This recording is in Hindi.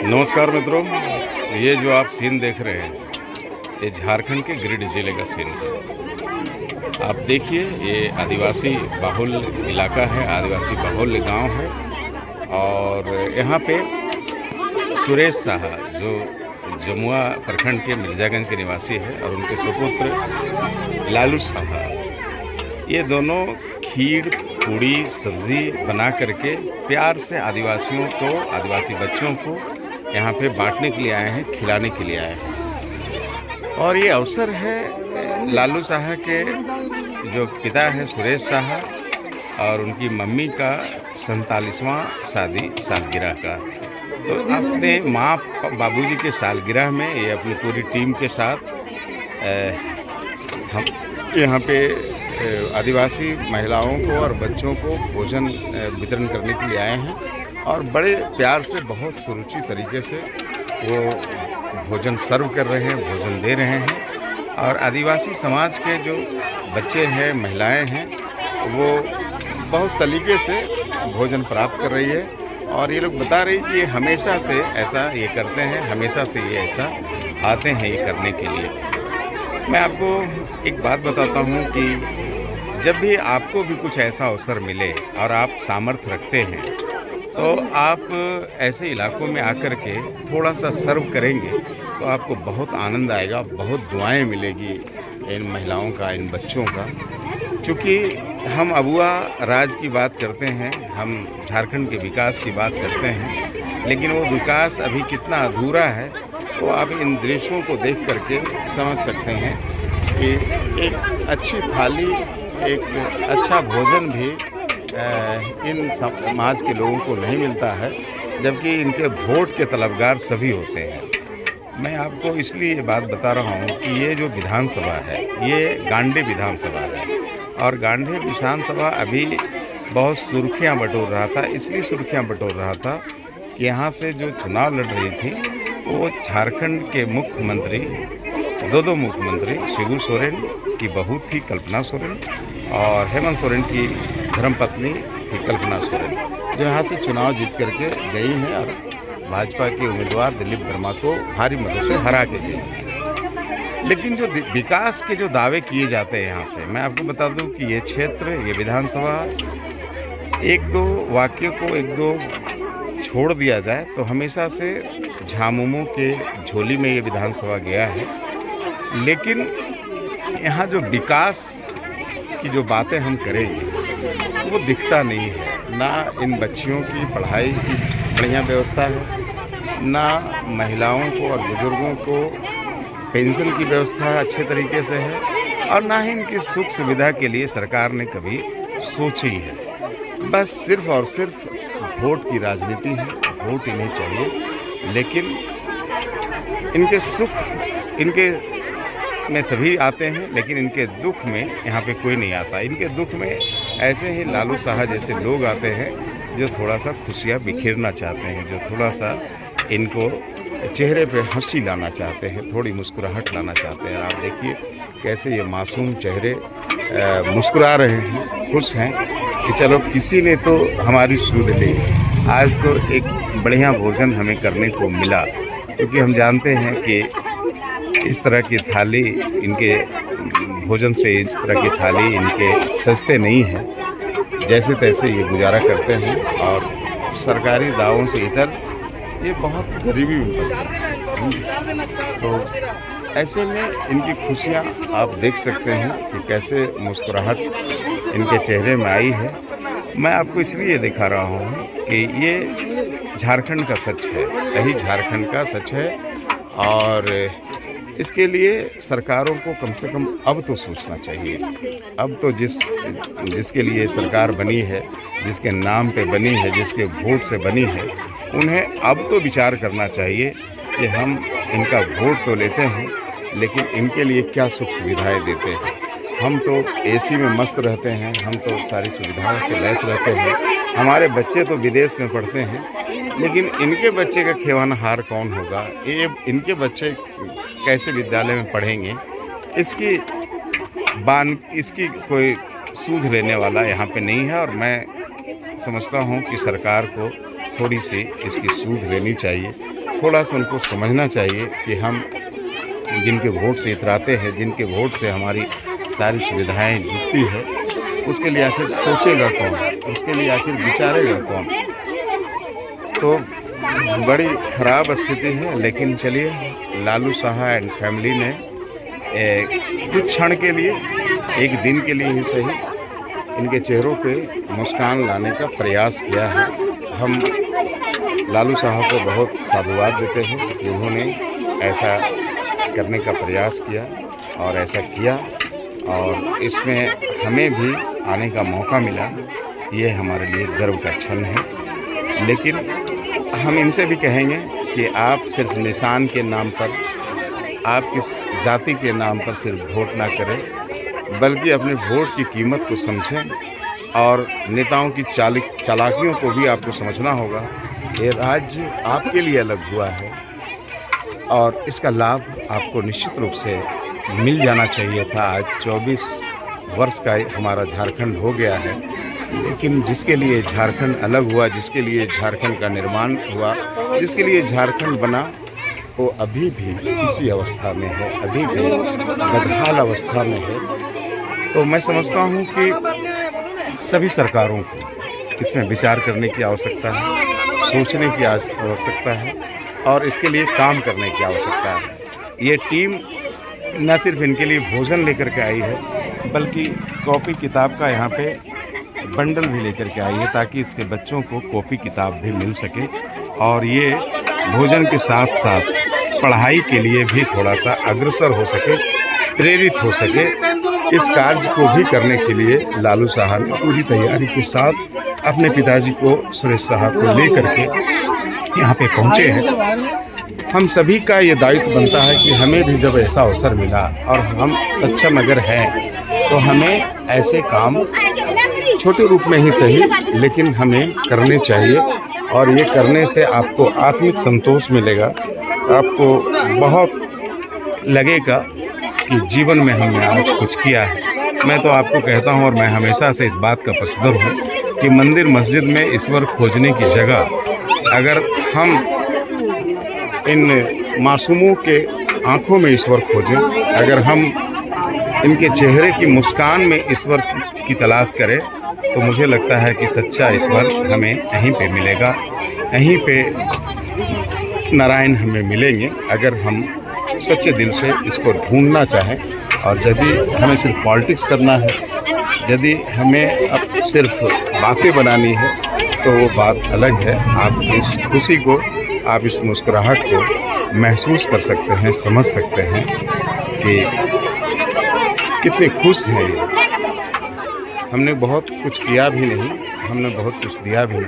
नमस्कार मित्रों, ये जो आप सीन देख रहे हैं ये झारखंड के गिरिडीह जिले का सीन है। आप देखिए, ये आदिवासी बाहुल इलाका है, आदिवासी बाहुल गांव है। और यहाँ पे सुरेश साहा जो जमुआ प्रखंड के मिर्जागंज के निवासी है और उनके सुपुत्र लालू साहा, ये दोनों खीर पूड़ी सब्जी बना करके प्यार से आदिवासियों को, आदिवासी बच्चों को यहाँ पे बांटने के लिए आए हैं, खिलाने के लिए आए हैं। और ये अवसर है लालू साहा के जो पिता है सुरेश साहा और उनकी मम्मी का 47वां शादी सालगिरह का। तो अपने माँ बाबूजी के सालगिरह में ये अपनी पूरी टीम के साथ हम यहाँ पे आदिवासी महिलाओं को और बच्चों को भोजन वितरण करने के लिए आए हैं और बड़े प्यार से, बहुत सुरुचि तरीके से वो भोजन सर्व कर रहे हैं, भोजन दे रहे हैं। और आदिवासी समाज के जो बच्चे हैं, महिलाएं हैं, वो बहुत सलीके से भोजन प्राप्त कर रही है। और ये लोग बता रही कि ये हमेशा से ऐसा ये करते हैं, हमेशा से ये ऐसा आते हैं ये करने के लिए। मैं आपको एक बात बताता हूँ कि जब भी आपको भी कुछ ऐसा अवसर मिले और आप सामर्थ्य रखते हैं, तो आप ऐसे इलाकों में आकर के थोड़ा सा सर्व करेंगे तो आपको बहुत आनंद आएगा, बहुत दुआएं मिलेगी इन महिलाओं का, इन बच्चों का। चूँकि हम अबुआ राज की बात करते हैं, हम झारखंड के विकास की बात करते हैं, लेकिन वो विकास अभी कितना अधूरा है तो आप इन दृश्यों को देख करके समझ सकते हैं कि एक अच्छी थाली, एक अच्छा भोजन भी इन समाज के लोगों को नहीं मिलता है, जबकि इनके वोट के तलबगार सभी होते हैं। मैं आपको इसलिए ये बात बता रहा हूँ कि ये जो विधानसभा है ये गांडे विधानसभा है और गांडे विधानसभा अभी बहुत सुर्खियाँ बटोर रहा था। इसलिए सुर्खियाँ बटोर रहा था कि यहाँ से जो चुनाव लड़ रही थी वो झारखंड के मुख्यमंत्री, दो मुख्यमंत्री, शिबू सोरेन की बहू थी कल्पना सोरेन और हेमंत सोरेन की धर्मपत्नी थी कल्पना सोरेन, जो यहाँ से चुनाव जीत करके गई हैं और भाजपा के उम्मीदवार दिलीप वर्मा को भारी मतों से हरा के गई। लेकिन जो विकास के जो दावे किए जाते हैं यहाँ से, मैं आपको बता दूं कि ये क्षेत्र, ये विधानसभा, एक दो वाक्य को एक दो छोड़ दिया जाए तो हमेशा से झामुमो के झोली में ये विधानसभा गया है। लेकिन यहाँ जो विकास की जो बातें हम करेंगे वो दिखता नहीं है। ना इन बच्चियों की पढ़ाई की बढ़िया व्यवस्था है, ना महिलाओं को और बुजुर्गों को पेंशन की व्यवस्था अच्छे तरीके से है, और ना ही इनकी सुख सुविधा के लिए सरकार ने कभी सोची है। बस सिर्फ और सिर्फ वोट की राजनीति है, वोट इन्हें चाहिए। लेकिन इनके सुख, इनके में सभी आते हैं, लेकिन इनके दुख में यहाँ पे कोई नहीं आता। इनके दुख में ऐसे ही लालू साहा जैसे लोग आते हैं जो थोड़ा सा खुशियाँ बिखेरना चाहते हैं, जो थोड़ा सा इनको चेहरे पे हंसी लाना चाहते हैं, थोड़ी मुस्कुराहट लाना चाहते हैं। आप देखिए कैसे ये मासूम चेहरे मुस्कुरा रहे हैं, खुश हैं कि चलो किसी ने तो हमारी सुध ली, आज तो एक बढ़िया भोजन हमें करने को मिला। क्योंकि हम जानते हैं कि इस तरह की थाली, इनके भोजन से इस तरह की थाली इनके सस्ते नहीं है, जैसे तैसे ये गुजारा करते हैं और सरकारी दावों से इधर ये बहुत गरीबी में तो ऐसे में इनकी खुशियाँ आप देख सकते हैं कि कैसे मुस्कुराहट इनके चेहरे में आई है। मैं आपको इसलिए दिखा रहा हूँ कि ये झारखंड का सच है, यही झारखंड का सच है। और इसके लिए सरकारों को कम से कम अब तो सोचना चाहिए। अब तो जिसके लिए सरकार बनी है, जिसके नाम पे बनी है, जिसके वोट से बनी है, उन्हें अब तो विचार करना चाहिए कि हम इनका वोट तो लेते हैं, लेकिन इनके लिए क्या सुख सुविधाएं देते हैं। हम तो एसी में मस्त रहते हैं, हम तो सारी सुविधाओं से लैस रहते हैं, हमारे बच्चे तो विदेश में पढ़ते हैं, लेकिन इनके बच्चे का खेवानहार कौन होगा, ये इनके बच्चे कैसे विद्यालय में पढ़ेंगे, इसकी कोई सूझ लेने वाला यहाँ पे नहीं है। और मैं समझता हूँ कि सरकार को थोड़ी सी इसकी सूझ लेनी चाहिए थोड़ा सा उनको समझना चाहिए कि हम जिनके वोट से इतराते हैं, जिनके वोट से हमारी सारी सुविधाएं जुटती है, उसके लिए आखिर सोचेगा कौन, उसके लिए आखिर विचारेगा कौन। तो बड़ी ख़राब स्थिति है। लेकिन चलिए, लालू साहब एंड फैमिली ने कुछ क्षण के लिए, एक दिन के लिए ही सही, इनके चेहरों पे मुस्कान लाने का प्रयास किया है। हम लालू साहब को बहुत साधुवाद देते हैं कि उन्होंने ऐसा करने का प्रयास किया और ऐसा किया, और इसमें हमें भी आने का मौका मिला। ये हमारे लिए गर्व का क्षण है। लेकिन हम इनसे भी कहेंगे कि आप सिर्फ निशान के नाम पर, आप किस जाति के नाम पर सिर्फ वोट ना करें, बल्कि अपने वोट की कीमत को समझें और नेताओं की चालाकियों को भी आपको समझना होगा। ये राज्य आपके लिए अलग हुआ है और इसका लाभ आपको निश्चित रूप से मिल जाना चाहिए था। आज 24 वर्ष का हमारा झारखंड हो गया है, लेकिन जिसके लिए झारखंड अलग हुआ, जिसके लिए झारखंड का निर्माण हुआ, जिसके लिए झारखंड बना, वो अभी भी इसी अवस्था में है, अभी भी बदहाल अवस्था में है। तो मैं समझता हूँ कि सभी सरकारों को इसमें विचार करने की आवश्यकता है, सोचने की आवश्यकता है और इसके लिए काम करने की आवश्यकता है। ये टीम न सिर्फ इनके लिए भोजन लेकर के आई है, बल्कि कॉपी किताब का यहाँ पे बंडल भी लेकर के आई है, ताकि इसके बच्चों को कॉपी किताब भी मिल सके और ये भोजन के साथ साथ पढ़ाई के लिए भी थोड़ा सा अग्रसर हो सके, प्रेरित हो सके। इस कार्य को भी करने के लिए लालू साहब पूरी तैयारी के साथ अपने पिताजी को, सुरेश साहब को लेकर के यहाँ पे पहुँचे हैं। हम सभी का ये दायित्व बनता है कि हमें भी जब ऐसा अवसर मिला और हम सक्षम अगर हैं, तो हमें ऐसे काम छोटे रूप में ही सही, लेकिन हमें करने चाहिए। और ये करने से आपको आत्मिक संतोष मिलेगा, आपको बहुत लगेगा कि जीवन में हमने आज कुछ किया है। मैं तो आपको कहता हूँ और मैं हमेशा से इस बात का प्रसिद्ध हूँ कि मंदिर मस्जिद में ईश्वर खोजने की जगह अगर हम इन मासूमों के आंखों में ईश्वर खोजें, अगर हम इनके चेहरे की मुस्कान में ईश्वर की तलाश करें, तो मुझे लगता है कि सच्चा ईश्वर हमें यहीं पे मिलेगा, यहीं पे नारायण हमें मिलेंगे, अगर हम सच्चे दिल से इसको ढूंढना चाहें। और यदि हमें सिर्फ पॉलिटिक्स करना है, यदि हमें अब सिर्फ बातें बनानी है, तो वो बात अलग है। आप इस खुशी को, आप इस मुस्कुराहट को महसूस कर सकते हैं, समझ सकते हैं कि कितने खुश हैं ये। हमने बहुत कुछ किया भी नहीं, हमने बहुत कुछ दिया भी नहीं।